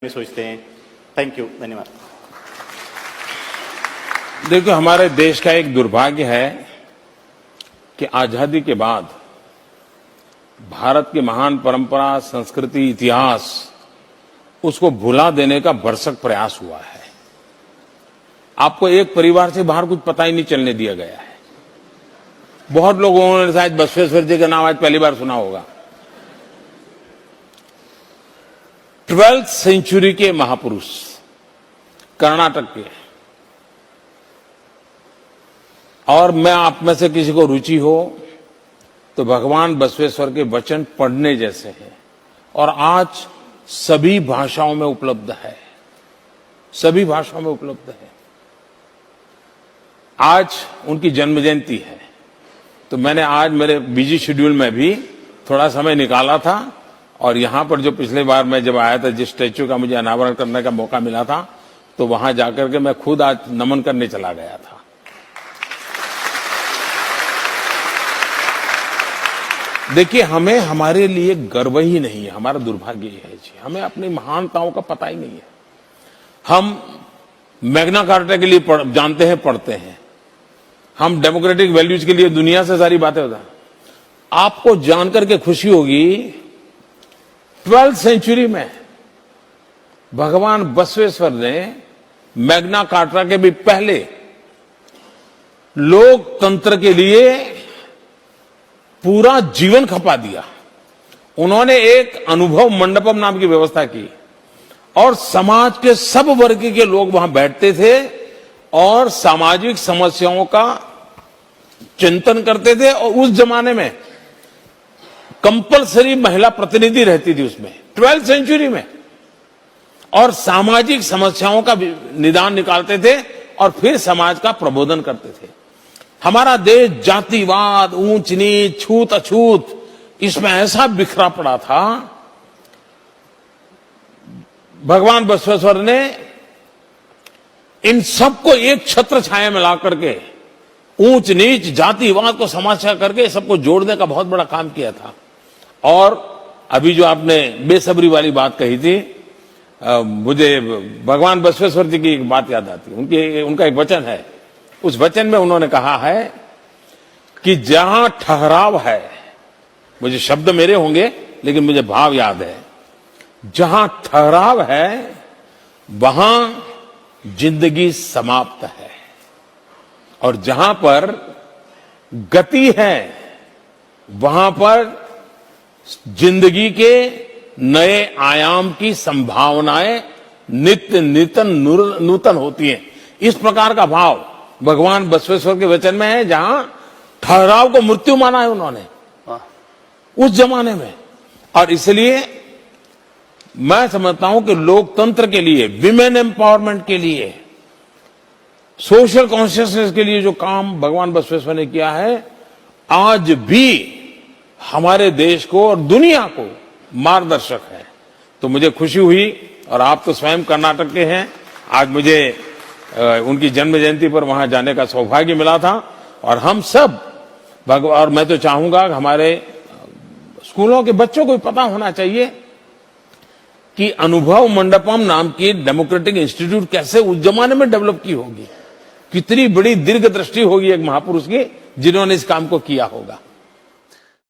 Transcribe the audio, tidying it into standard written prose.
में सोचते हैं। थैंक यू, धन्यवाद। देखो, हमारे देश का एक दुर्भाग्य है कि आजादी के बाद भारत की महान परंपरा, संस्कृति, इतिहास उसको भुला देने का भरसक प्रयास हुआ है। आपको एक परिवार से बाहर कुछ पता ही नहीं चलने दिया गया है। बहुत लोगों ने शायद बसवेश्वर जी का नाम आज पहली बार सुना होगा। 12th सेंचुरी के महापुरुष, कर्नाटक के। और मैं आप में से किसी को रुचि हो तो भगवान बसवेश्वर के वचन पढ़ने जैसे हैं और आज सभी भाषाओं में उपलब्ध है, सभी भाषाओं में उपलब्ध है। आज उनकी जन्म जयंती है, तो मैंने आज मेरे बिजी शेड्यूल में भी थोड़ा समय निकाला था और यहां पर जो पिछले बार मैं जब आया था, जिस स्टैच्यू का मुझे अनावरण करने का मौका मिला था, तो वहां जाकर के मैं खुद आज नमन करने चला गया था। देखिए, हमें हमारे लिए गर्व ही नहीं है, हमारा दुर्भाग्य ही है जी। हमें अपनी महानताओं का पता ही नहीं है। हम मैग्ना कार्टा के लिए जानते हैं, पढ़ते हैं। हम डेमोक्रेटिक वैल्यूज के लिए दुनिया से सारी बातें होता है। आपको जानकर के खुशी होगी, 12th सेंचुरी में भगवान बसवेश्वर ने मैग्ना कार्टा के भी पहले लोकतंत्र के लिए पूरा जीवन खपा दिया। उन्होंने एक अनुभव मंडपम नाम की व्यवस्था की और समाज के सब वर्ग के लोग वहां बैठते थे और सामाजिक समस्याओं का चिंतन करते थे। और उस जमाने में कंपलसरी महिला प्रतिनिधि रहती थी उसमें, 12th सेंचुरी में, और सामाजिक समस्याओं का निदान निकालते थे और फिर समाज का प्रबोधन करते थे। हमारा देश जातिवाद, ऊंच नीच, छूत अछूत, इसमें ऐसा बिखरा पड़ा था। भगवान बसवेश्वर ने इन सबको एक छत्र छाया में ला करके, ऊंच नीच, जातिवाद को समाप्त करके सबको जोड़ने का बहुत बड़ा काम किया था। और अभी जो आपने बेसब्री वाली बात कही थी, मुझे भगवान बसवेश्वर जी की एक बात याद आती है। उनका एक वचन है, उस वचन में उन्होंने कहा है कि जहां ठहराव है, मुझे शब्द मेरे होंगे लेकिन मुझे भाव याद है, जहां ठहराव है वहां जिंदगी समाप्त है और जहां पर गति है वहां पर जिंदगी के नए आयाम की संभावनाएं नित्य नूतन होती हैं। इस प्रकार का भाव भगवान बसवेश्वर के वचन में है, जहां ठहराव को मृत्यु माना है उन्होंने उस जमाने में। और इसलिए मैं समझता हूं कि लोकतंत्र के लिए, विमेन एम्पावरमेंट के लिए, सोशल कॉन्शियसनेस के लिए जो काम भगवान बसवेश्वर ने किया है, आज भी हमारे देश को और दुनिया को मार्गदर्शक है। तो मुझे खुशी हुई, और आप तो स्वयं कर्नाटक के हैं, आज मुझे उनकी जन्म जयंती पर वहां जाने का सौभाग्य मिला था। और हम सब और मैं तो चाहूंगा कि हमारे स्कूलों के बच्चों को पता होना चाहिए कि अनुभव मंडपम नाम की डेमोक्रेटिक इंस्टीट्यूट कैसे उस जमाने में डेवलप की होगी, कितनी बड़ी दीर्घ दृष्टि होगी एक महापुरुष की जिन्होंने इस काम को किया होगा।